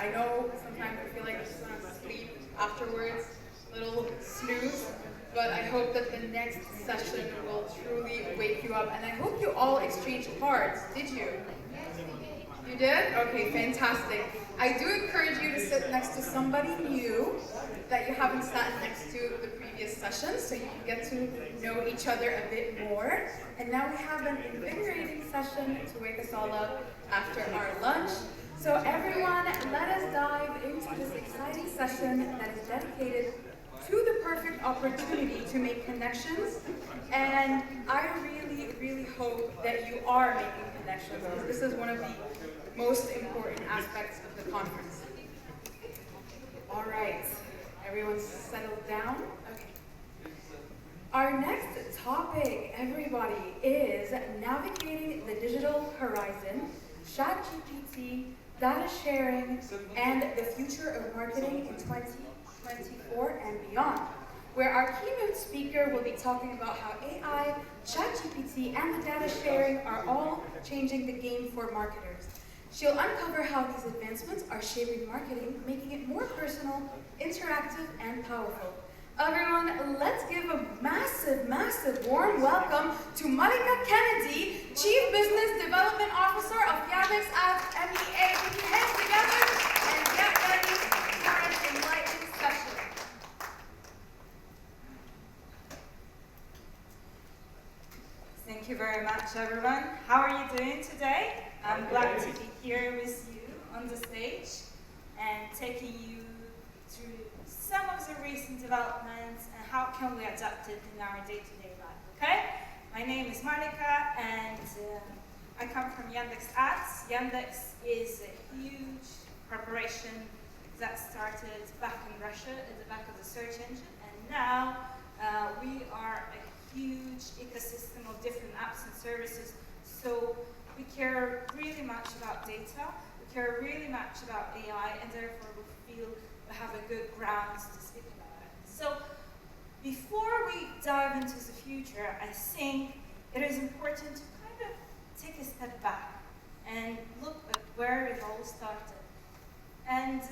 I know sometimes I feel like I just want to sleep afterwards, little snooze, but I hope that the next session will truly wake you up. And I hope you all exchanged cards. Did you? You did? Okay, fantastic. I do encourage you to sit next to somebody new that you haven't sat next to the previous session, so you can get to know each other a bit more. And now we have an invigorating session to wake us all up after our lunch. So everyone, let us dive into this exciting session that is dedicated to the perfect opportunity to make connections. And I really, really hope that you are making connections, because this is one of the most important aspects of the conference. All right, everyone's settled down? Okay. Our next topic, everybody, is navigating the digital horizon, ChatGPT, data sharing, and the future of marketing in 2024 and beyond, where our keynote speaker will be talking about how AI, ChatGPT, and the data sharing are all changing the game for marketers. She'll uncover how these advancements are shaping marketing, making it more personal, interactive, and powerful. Everyone, let's give a massive, massive warm welcome to Malika Kennedy, Chief Business Development Officer of Yandex Ads MEA. Put your hands together and get ready for an enlightening session. Thank you very much, everyone. How are you doing today? I'm glad to be here with you on the stage and taking you through some of the recent developments and how can we adapt it in our day-to-day life, okay? My name is Malika and I come from Yandex Ads. Yandex is a huge corporation that started back in Russia at the back of the search engine, and now we are a huge ecosystem of different apps and services. So we care really much about data, we care really much about AI, and therefore we feel we have a good grounds to speak about it. So before we dive into the future, I think it is important to kind of take a step back and look at where it all started. And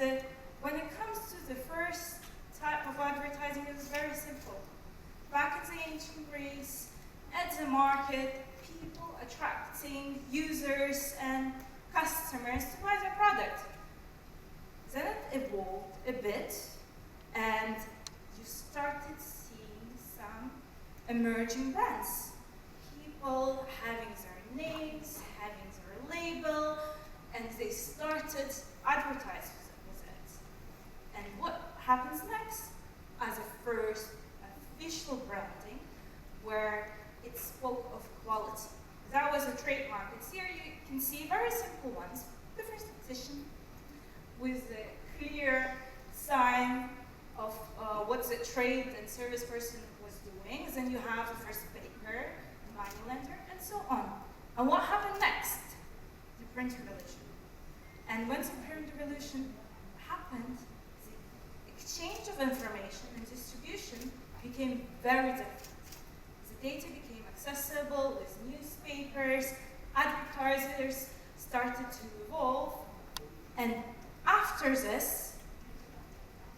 when it comes to the first type of advertising, it was very simple. Back in the ancient Greece, at the market, people attracting users and customers to buy their product. Then it evolved a bit, and you started seeing some emerging brands. People having their names, having their label, and they started advertising with it. And what happens next? As a first official branding, where it spoke of quality. That was a trademark. And here you can see very simple ones. The first edition with a clear sign of what the trade and service person was doing. Then you have the first paper, the manual lender, and so on. And what happened next? The print revolution. And once the print revolution happened, the exchange of information and distribution became very different. The data became accessible with newspapers, advertisers started to evolve, and after this,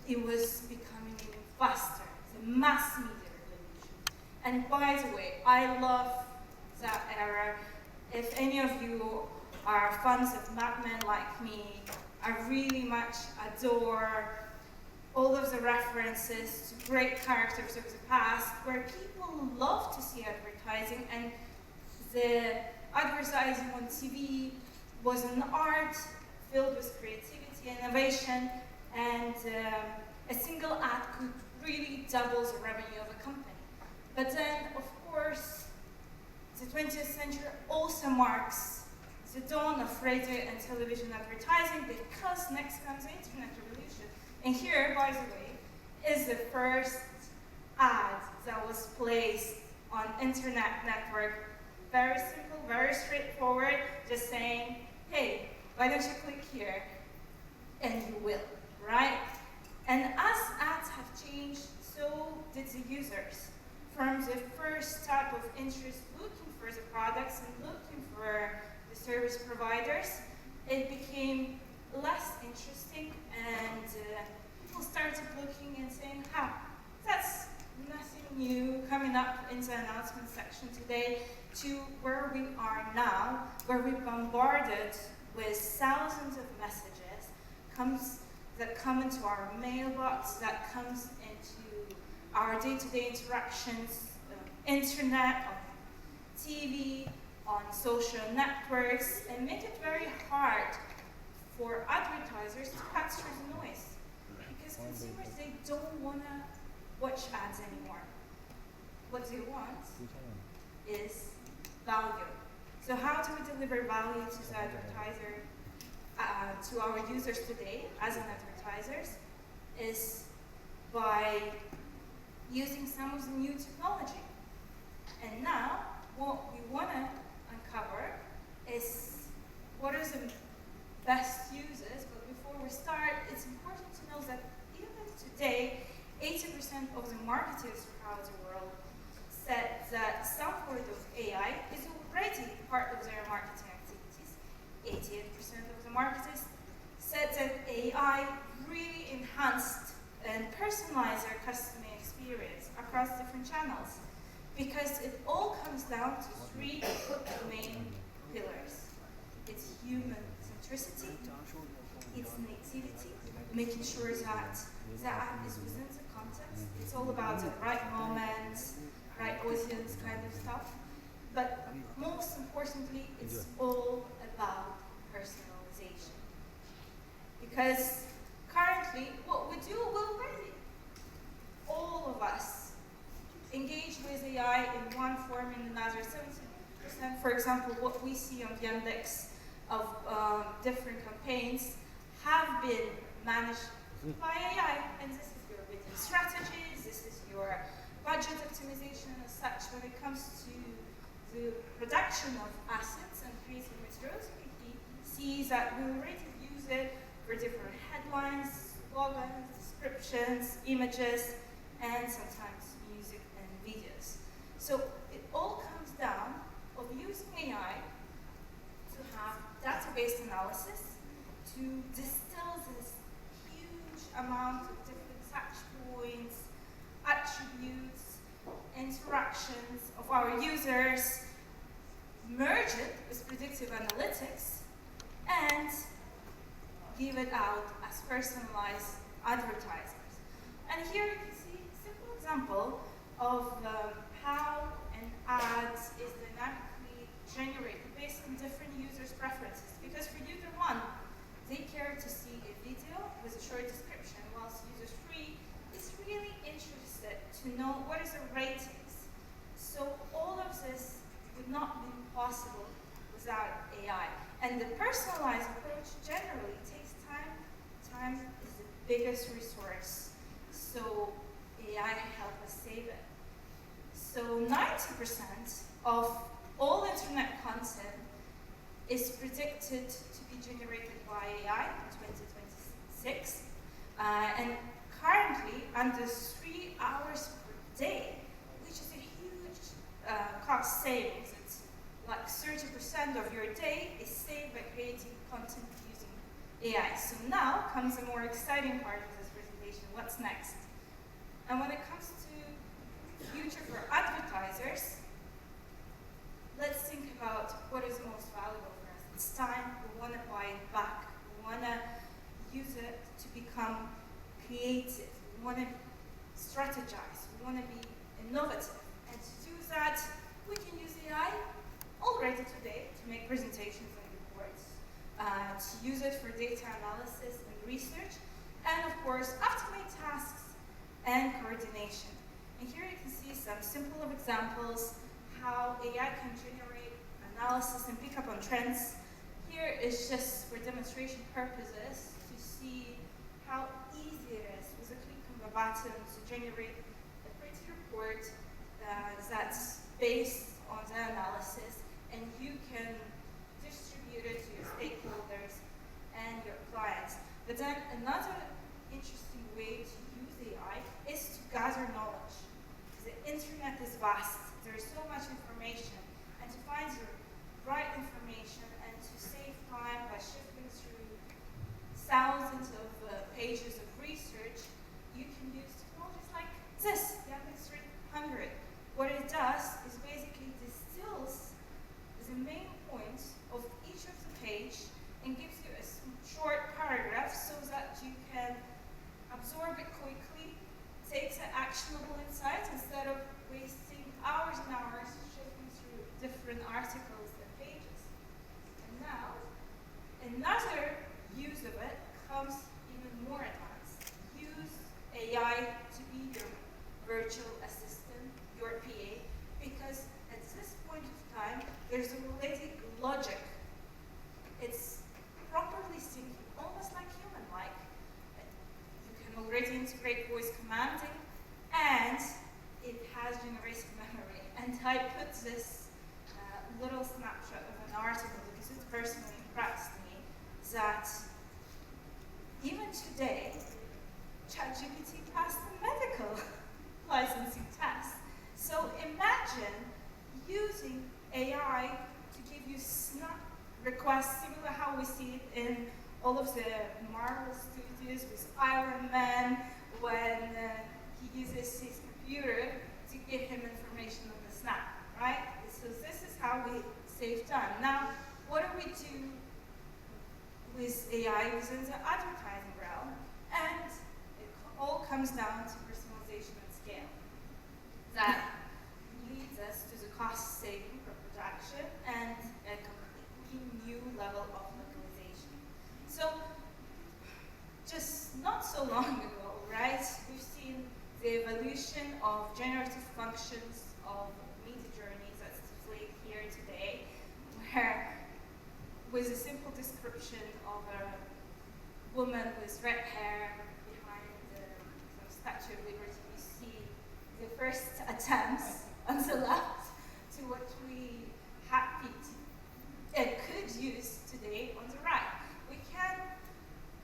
it was becoming even faster, the mass media revolution. And by the way, I love that era. If any of you are fans of Mad Men like me, I really much adore all of the references to great characters of the past, where people love to see advertising, and the advertising on TV was an art filled with creativity, innovation, and a single ad could really double the revenue of a company. But then, of course, the 20th century also marks the dawn of radio and television advertising, because next comes the internet revolution. And here, by the way, is the first ad that was placed on internet network. Very simple, very straightforward, just saying, hey, why don't you click here? And you will, right? And as ads have changed, so did the users. From the first type of interest looking for the products and looking for the service providers, it became less interesting, and people started looking and saying, that's nothing new coming up in the announcement section today, to where we are now, where we're bombarded with thousands of messages that come into our mailbox, that comes into our day-to-day interactions, internet, on TV, on social networks, and make it very hard for advertisers to cut through the noise. Because consumers, they don't want to watch ads anymore. What they want is value. So how do we deliver value to the advertiser, to our users today as an advertisers, is by using some of the new technology. And now, what we want to uncover is what are the best uses, but before we start, it's important to know that even today, 80% of the marketers throughout the world said that some sort of AI is already part of their marketing activities. 88% of the marketers said that AI really enhanced and personalized their customer experience across different channels, because it all comes down to three main pillars. It's human centricity, it's nativity, making sure that the app is within the context. It's all about the right moment, right audience kind of stuff. But most importantly, it's all about personalization. Because currently, what we do, well, really, all of us engage with AI in one form or another. 70%, for example, what we see on Yandex of different campaigns have been managed by AI. And this is your bidding strategies, this is your budget optimization as such. When it comes to the production of assets and creating materials, we see that we already use it for different headlines, slogans, descriptions, images, and sometimes music and videos. So it all comes down of using AI to have database analysis, to distill this huge amount of different touch points, attributes, interactions of our users, merge it with predictive analytics, and give it out as personalized advertisers. And here you can see a simple example of how an ad is dynamically generated based on different users' preferences. Because for user 1, they care to see a video with a short description, whilst user 3 is really interested to know what is the ratings. So all of this would not be possible without AI. And the personalized approach generally takes time. Time is the biggest resource. So AI help us save it. So 90% of all internet content is predicted to be generated by AI in 2026. And currently, under 3 hours per day, which is a huge cost savings. It's like 30% of your day is saved by creating content using AI. So now comes the more exciting part of this presentation. What's next? And when it comes to future for advertisers, let's think about what is most valuable for us. It's time. We want to buy it back. We want to use it to become creative. We want to strategize. We want to be innovative. And to do that, we can use AI already today to make presentations and reports, to use it for data analysis and research, and of course, automate tasks and coordination. And here you can see some simple examples how AI can generate analysis and pick up on trends. Here is just for demonstration purposes to see how easy it is with a click of a button to generate a pretty report that's based on the analysis, and you can distribute it to your stakeholders and your clients. But then another interesting way to use AI is to gather knowledge. The internet is vast. There is so much information, and to find the right information and to save time by shifting through thousands of pages of research, you can use technologies like this, Yandex 300. What it does is basically distills the main points of each of the page and gives you a short paragraph so that you can absorb it quickly, take the actionable insights instead of wasting hours and hours shifting through different articles and pages. And now, another use of it comes even more advanced. Use AI to be your virtual assistant, your PA, because at this point of time, there's already logic. It's properly synced, almost like human-like. You can already integrate voice commanding, and it has generative memory. And I put this little snapshot of an article because it personally impressed me that even today, ChatGPT passed the medical licensing test. So imagine using AI to give you snap requests, similar how we see it in all of the Marvel studios with Iron Man, when he uses his computer to give him information on the snap, right? So this is how we save time. Now, what do we do with AI within the advertising realm? And it all comes down to personalization and scale. That leads us to the cost saving per production and a completely new level of localization. So, just not so long ago, right, we've seen the evolution of generative functions of media journeys that's displayed here today, where with a simple description of a woman with red hair behind the Statue of Liberty, you see the first attempts on the left to what we happy to and could use today on the right. We can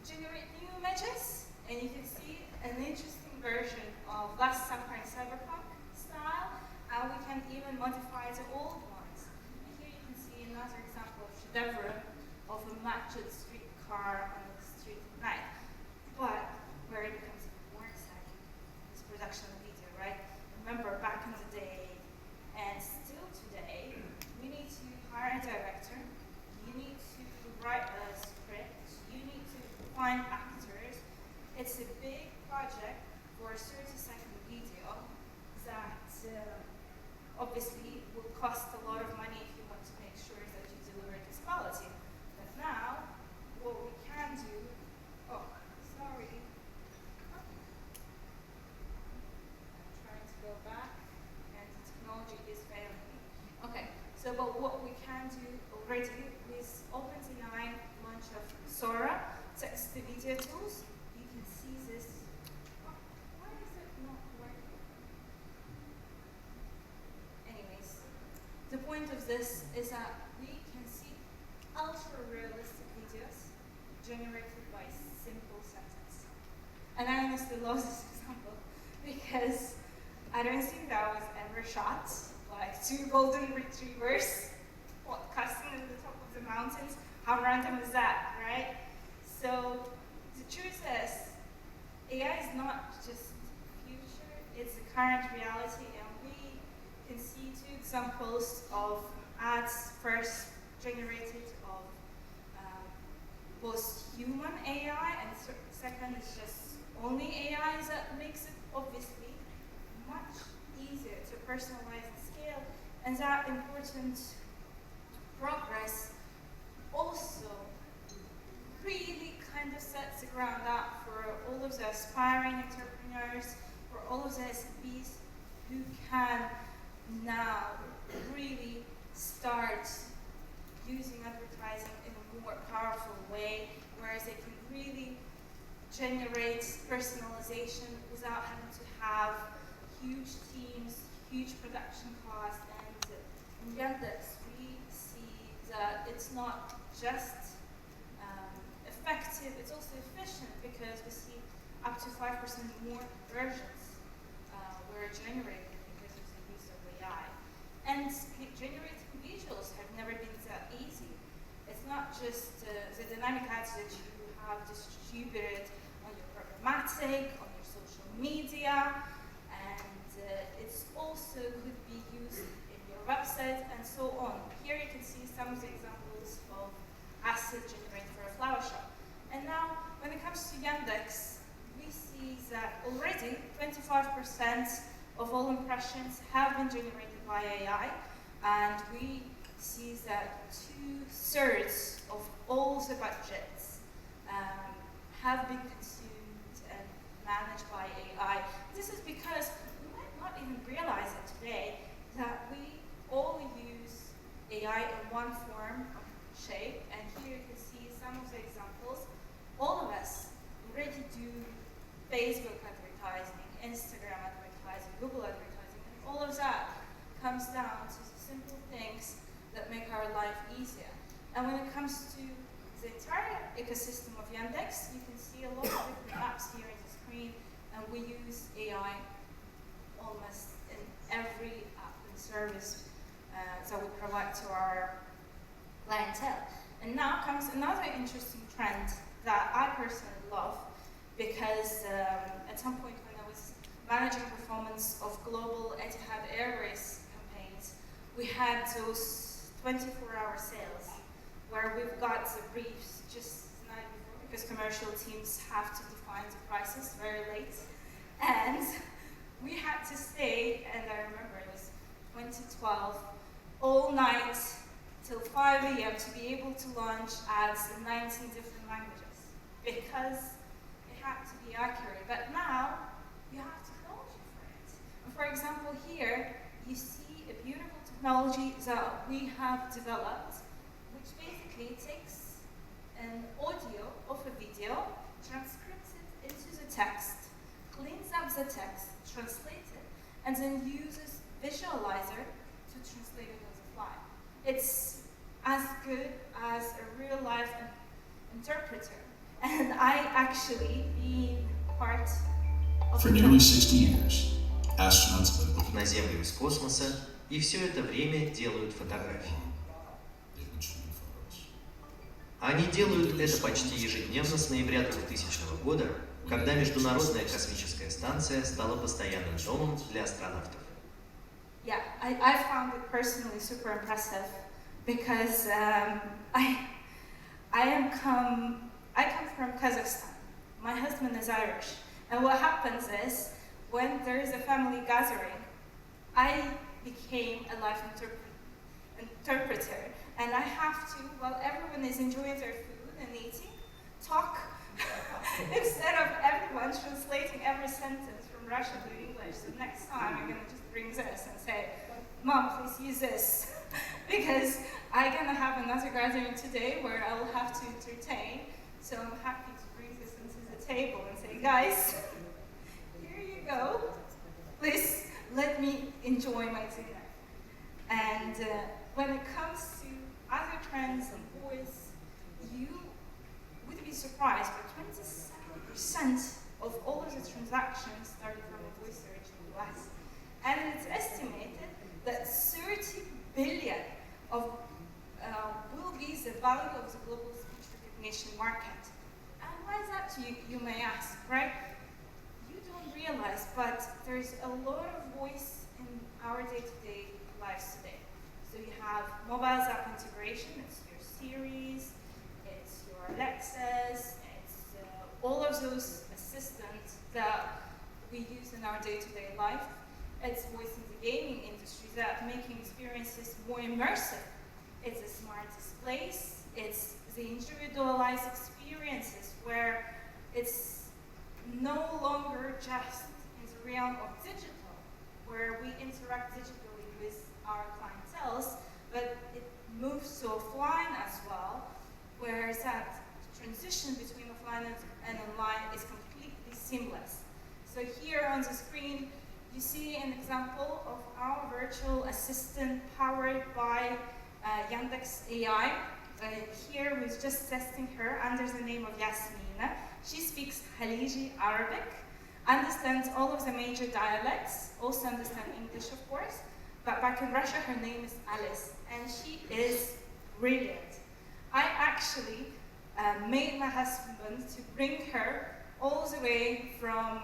generate new images, and you can see an interesting version of Last Supper in cyberpunk style, and we can even modify the old ones. And here you can see another example of chedevre of a matched streetcar on the street at night. But where it becomes even more exciting is production of video, right? Remember, back in the day, and still today, we need to hire a director, you need to write a script, you need to find actors. It's a big project for a 30-second video that obviously will cost a lot of money if you want to make sure that you deliver this quality. But now, what we can do, oh, sorry. I'm trying to go back, and the technology is failing me. Okay, so but what we can do already with OpenAI launch of Sora, text-to-video tools, you can see this. Oh, why is it not working? Anyways, the point of this is that we can see ultra-realistic videos generated by simple sentence. And I honestly love this example because I don't think that was ever shot. Like 2 golden retrievers podcasting at the top of the mountains. How random is that, right? So the truth is, AI is not just future, it's the current reality, and we can see 2 examples of ads first generated of both human AI, and second is just only AI that makes it obviously much easier to personalize and scale, and that important progress also really kind of sets the ground up for all of the aspiring entrepreneurs, for all of the SMBs who can now really start using advertising in a more powerful way, whereas they can really generate personalization without having to have huge teams, huge production costs. And in Yandex, we see that it's not just effective, it's also efficient, because we see up to 5% more versions were generated because of the use of AI. And generating visuals have never been that easy. It's not just the dynamic ads that you have distributed on your programmatic, on your social media, and it's also could be used in your website and so on. Here you can see some of the examples of assets generated for a flower shop. And now, when it comes to Yandex, we see that already 25% of all impressions have been generated by AI, and we see that 2/3 of all the budgets have been consumed and managed by AI. This is because we might not even realize it today that we all use AI in one form or shape, and here you can see some of the examples. All of us already do Facebook advertising, Instagram advertising, Google advertising, and all of that comes down to simple things that make our life easier. And when it comes to the entire ecosystem of Yandex, you can see a lot of different apps here on the screen, and we use AI almost in every app and service that we provide to our clientele. And now comes another interesting trend that I personally love, because at some point when I was managing performance of global Etihad Airways campaigns, we had those 24-hour sales where we've got the briefs just the night before, because commercial teams have to define the prices very late. And we had to stay, and I remember it was 2012, all night till 5 a.m. to be able to launch ads in 19 different languages, because it had to be accurate. But now, you have technology for it. And for example, here, you see a beautiful technology that we have developed, which basically takes an audio of a video, transcripts it into the text, cleans up the text, translates it, and then uses Visualizer to translate it on the fly. It's as good as a real-life interpreter. And I actually being part of For nearly 60 years, astronauts have been looking на Землю из космоса, и все это время делают фотографии. They've been shooting photos. Они делают это почти ежедневно с ноября 2000 года, когда Международная космическая станция стала постоянным домом для астронавтов. Yeah, I found it personally super impressive, because I come from Kazakhstan. My husband is Irish, and what happens is, when there is a family gathering, I became a live interpreter, and I have to, while everyone is enjoying their food and eating, talk instead of everyone translating every sentence from Russian to English. So next time I'm gonna just bring this and say, Mom, please use this, because I'm gonna have another gathering today where I will have to entertain. So I'm happy to bring this into the table and say, guys, here you go. Please let me enjoy my dinner. And when it comes to other trends and voice, you would be surprised, but 27% of all of the transactions started from a voice search in the US. And it's estimated that 30 billion will be the value of the global speech recognition market. And why is that, you may ask, right? You don't realize, but there's a lot of voice in our day-to-day lives today. So you have mobile app integration, it's your Siris, it's your Alexas, it's all of those assistants that we use in our day-to-day life. It's voice in the gaming industry that making experiences more immersive. It's the smart displays, it's the individualized experiences where it's no longer just in the realm of digital, where we interact digitally with our clientele, but it moves to offline as well, where that transition between offline and online is completely seamless. So here on the screen, you see an example of our virtual assistant powered by Yandex AI. Here we're just testing her under the name of Yasmina. She speaks Khaliji Arabic, understands all of the major dialects, also understands English of course, but back in Russia her name is Alice, and she is brilliant. I actually made my husband to bring her all the way from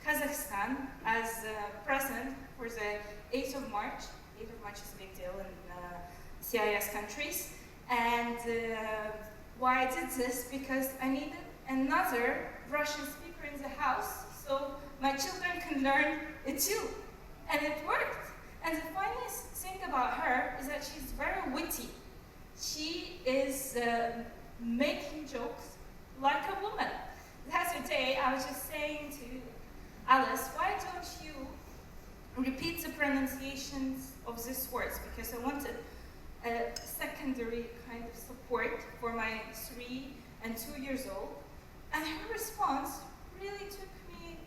Kazakhstan as a present for the 8th of March. 8th of March is a big deal in CIS countries. And why I did this? Because I needed another Russian speaker in the house so my children can learn it too. And it worked. And the funniest thing about her is that she's very witty. She is making jokes like a woman. The other day, I was just saying to Alice, why don't you repeat the pronunciations of these words? Because I wanted a secondary kind of support for my 3 and 2 years old. And her response really took me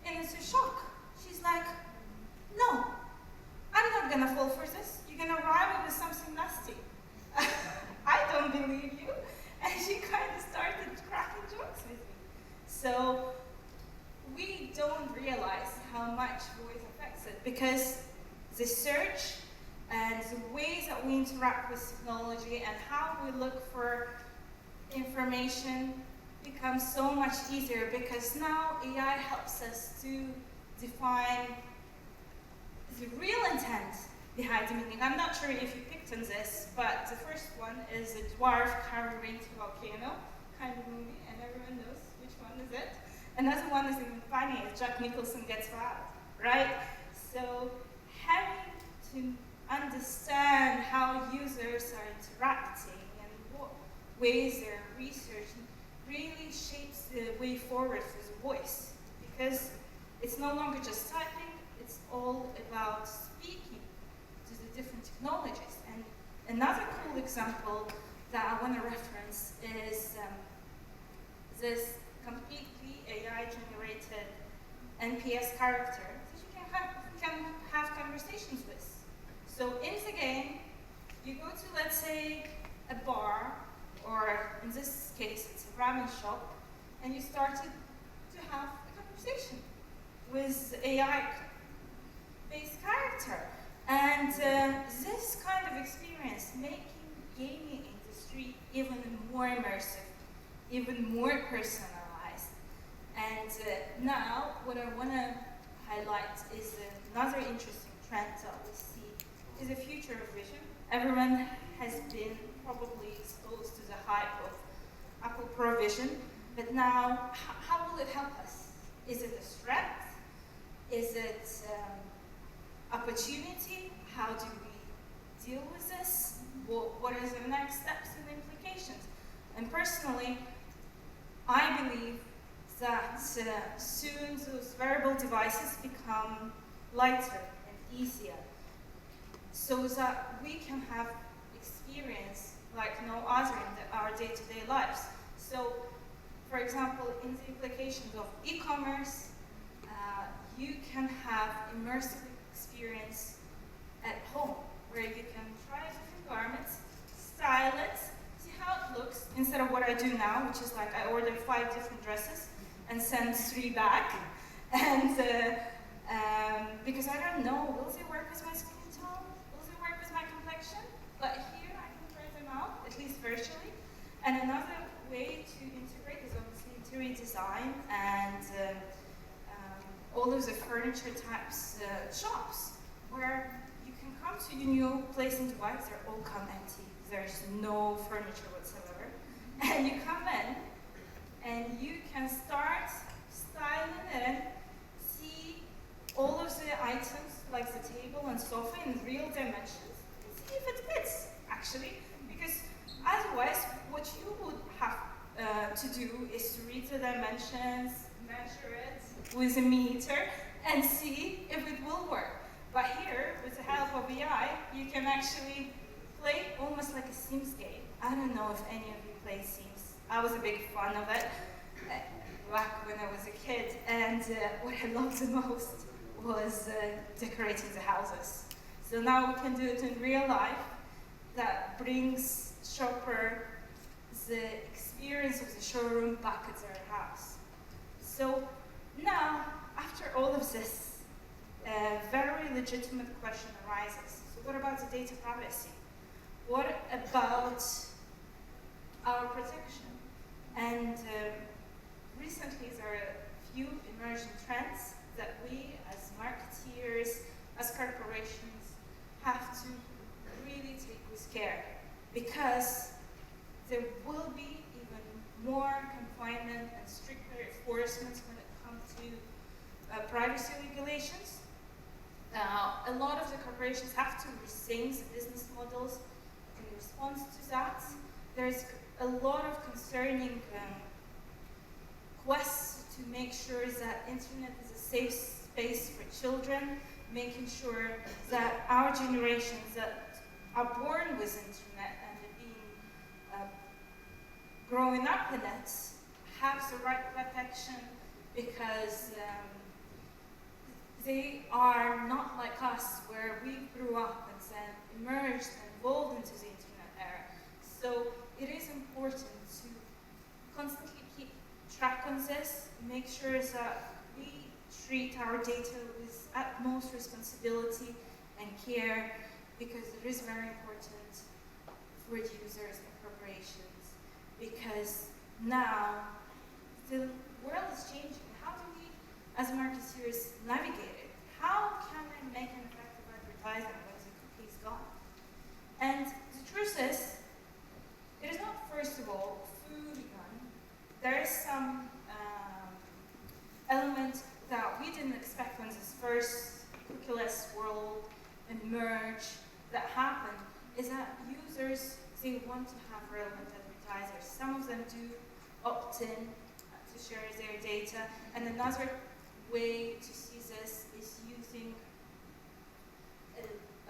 into shock. She's like, no, I'm not gonna fall for this. You're gonna rhyme it with something nasty. I don't believe you. And she kind of started cracking jokes with me. So we don't realize how much voice affects it because the search and the ways that we interact with technology and how we look for information becomes so much easier because now AI helps us to define the real intent behind the meaning. I'm not sure if you picked on this, but the first one is a dwarf carrying a volcano kind of movie, and everyone knows which one is it. Another one is even funny, is Jack Nicholson gets robbed, right? So having to understand how users are interacting and what ways they're researching really shapes the way forward for the voice, because it's no longer just typing, it's all about speaking to the different technologies. And another cool example that I want to reference is this completely AI-generated NPS character that you can have conversations with. So in the game, you go to, let's say, a bar, or in this case, it's a ramen shop, and you started to have a conversation with AI-based character. And this kind of experience, making gaming industry even more immersive, even more personalized. And now, what I want to highlight is another interesting trend that we see is the future of vision. Everyone has been probably exposed to the hype of Apple Pro Vision, but now, how will it help us? Is it a strength? Is it opportunity? How do we deal with this? What are the next steps and implications? And personally, I believe that soon those wearable devices become lighter and easier, so that we can have experience like no other in our day-to-day lives. So, for example, in the implications of e-commerce, you can have immersive experience at home, where you can try different garments, style it, see how it looks, instead of what I do now, which is like I order 5 different dresses and send 3 back. And because I don't know, will they work with my skin tone? Will they work with my complexion? But here I can try them out, at least virtually. And another way to integrate is obviously interior design and all of the furniture types shops, where you can come to your new place in Dubai, they're all come empty. There's no furniture whatsoever. And you come in, and you can start styling it, see all of the items, like the table and sofa, in real dimensions, and see if it fits, actually. Because otherwise, what you would have to do is to read the dimensions, measure it with a meter, and see if it will work. But here, with the help of AI, you can actually play almost like a Sims game. I don't know if any of you play Sims. I was a big fan of it back when I was a kid, and what I loved the most was decorating the houses. So now we can do it in real life. That brings shopper the experience of the showroom back at their house. So now, after all of this, a very legitimate question arises. So what about the data privacy? What about our protection. And recently there are a few emerging trends that we as marketeers, as corporations, have to really take with care, because there will be even more confinement and stricter enforcement when it comes to privacy regulations. Now, a lot of the corporations have to rethink the business models in response to that. There's a lot of concerning quests to make sure that internet is a safe space for children, making sure that our generations that are born with internet and are being growing up in it have the right protection, because they are not like us, where we grew up and then emerged and evolved into the internet era. So it is important to constantly keep track on this, make sure that we treat our data with utmost responsibility and care, because it is very important for users and corporations, because now the world is changing. How do we, as marketers, navigate it? How can I make an effective advertising when the cookie is gone? And the truth is, it is not, first of all, food gone. There is some element that we didn't expect when this first cookieless world emerged that happened, is that users, they want to have relevant advertisers. Some of them do opt in to share their data, and another way to see this is using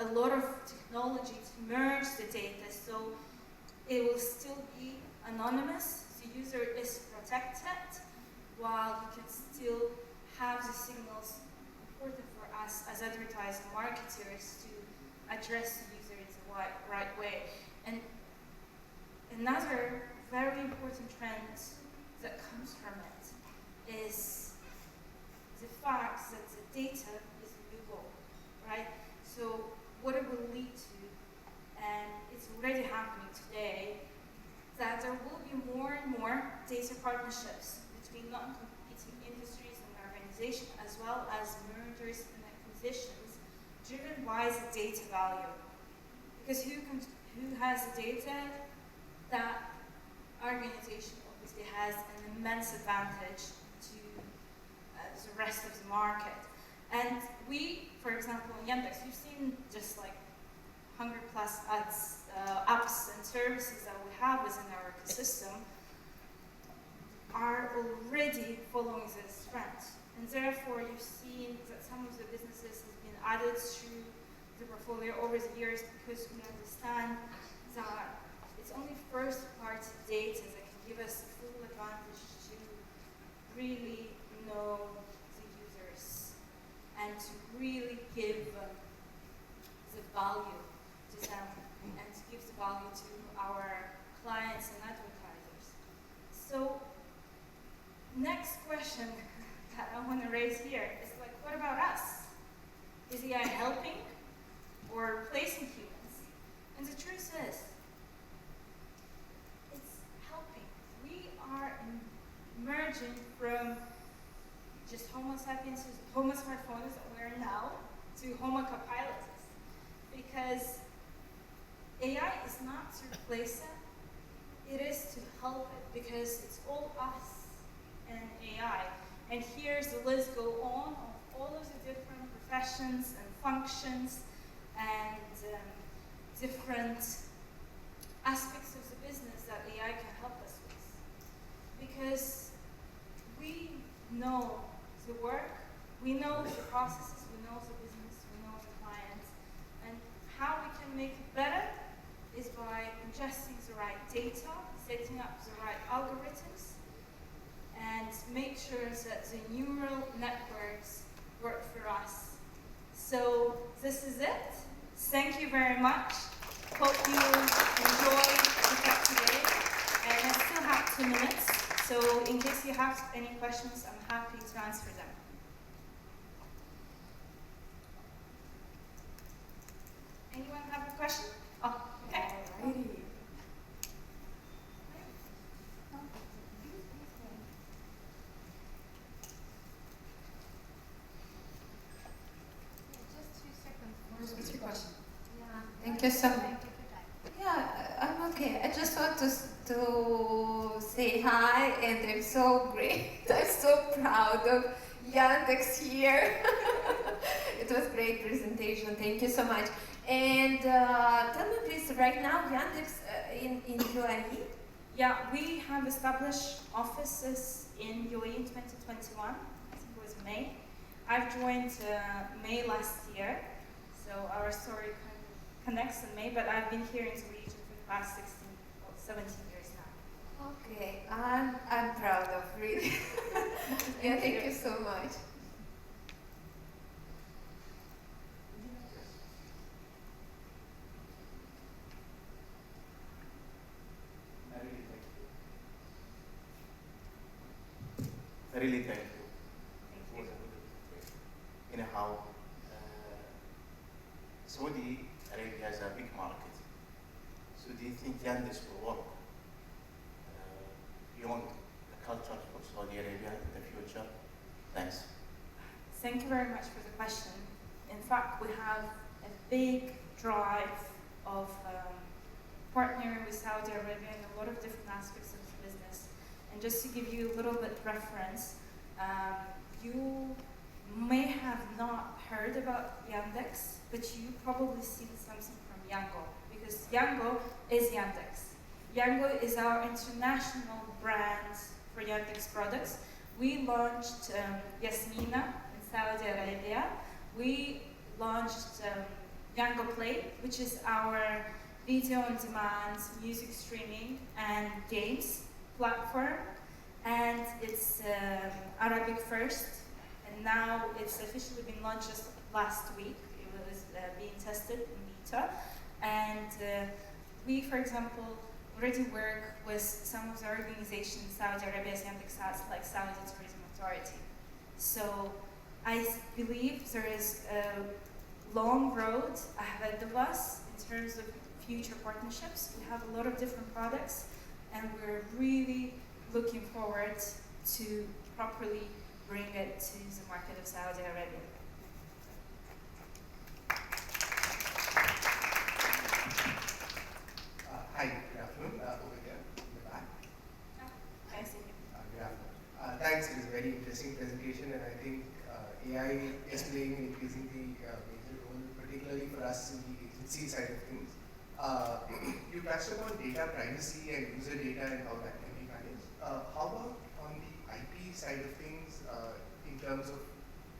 a lot of technology to merge the data, so it will still be anonymous. The user is protected, while you can still have the signals important for us as advertising marketers to address the user in the right way. And another very important trend that comes from it is the fact that the data is mutable, right? So what it will lead to, and it's already happening today, that there will be more and more data partnerships between non-competing industries and organizations, as well as mergers and acquisitions, driven by the data value. Because who has the data? That organization obviously has an immense advantage to the rest of the market. And we, for example, in Yandex, we've seen just like 100+ apps and services that we have within our ecosystem are already following this trend. And therefore, you've seen that some of the businesses have been added through the portfolio over the years, because we understand that it's only first-party data that can give us the full advantage to really know the users and to really give the value to them and to give the value to our clients and advertisers. So, next question that I want to raise here is like, what about us? Is AI helping or replacing humans? And the truth is, it's helping. We are emerging from just Homo sapiens, Homo smartphones that we're in now, to Homo copilotus. Because AI is not to replace it, it is to help it, because it's all us and AI. And here's the list go on of all of the different professions and functions and different aspects of the business that AI can help us with. Because we know the work, we know the processes, we know the business, we know the clients, and how we can make it better is by ingesting the right data, setting up the right algorithms, and make sure that the neural networks work for us. So this is it. Thank you very much. Hope you enjoyed the talk today. And I still have 2 minutes, so in case you have any questions, I'm happy to answer them. Anyone have a question? Oh, okay. Alrighty. Thank you so much. Yeah, I'm okay. I just want to say hi, and I'm so great. I'm so proud of Yandex here. It was a great presentation. Thank you so much. And tell me please, right now, Yandex in UAE? Yeah, we have established offices in UAE in 2021. I think it was May. I've joined May last year, so our story kind of connects in May, but I've been here in the region for the past 16 or 17 years now. Okay, I'm proud of really. Yeah, thank you so much. Really thank you. Thank you. Anyhow, Saudi Arabia has a big market. So do you think Yandex will work beyond the culture of Saudi Arabia in the future? Thanks. Thank you very much for the question. In fact, we have a big drive of partnering with Saudi Arabia in a lot of different aspects of the business. And just to give you a little bit reference, you may have not heard about Yandex, but you probably seen something from Yango, because Yango is Yandex. Yango is our international brand for Yandex products. We launched Yasmina in Saudi Arabia. We launched Yango Play, which is our video on demand, music streaming, and games platform. And it's Arabic first, and now it's officially been launched just last week. It was being tested in beta. And we, for example, already work with some of the organizations in Saudi Arabia's Yandex Ads, like Saudi Tourism Authority. So I believe there is a long road ahead of us in terms of future partnerships. We have a lot of different products, and we're really looking forward to properly bring it to the market of Saudi Arabia. Hi, good afternoon. Over here in the back. I see. Good afternoon. Thanks, it was a very interesting presentation, and I think AI is playing an increasingly major role, particularly for us in the agency side of things. You touched upon data privacy and user data and how that can be managed. How about on the IP side of things, in terms of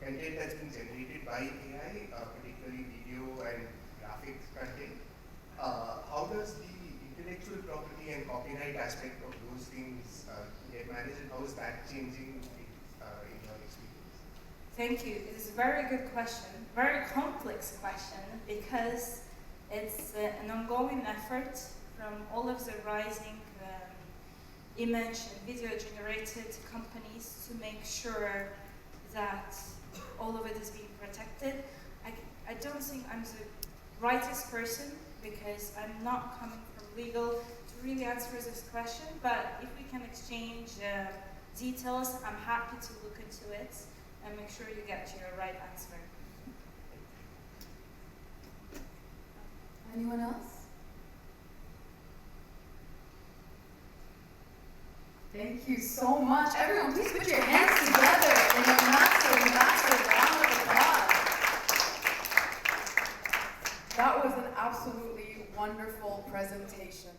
content that's been generated by AI, particularly video and graphics content? How does the intellectual property and copyright aspect of those things get managed, and how is that changing in your experience? Thank you. It is a very good question, very complex question, because it's an ongoing effort from all of the rising image and video generated companies to make sure that all of it is being protected. I don't think I'm the rightest person, because I'm not coming from legal to really answer this question, but if we can exchange details, I'm happy to look into it and make sure you get your right answer. Anyone else? Thank you so much. Everyone, please put your hands together in a massive, massive round of applause. That was an absolutely wonderful presentation.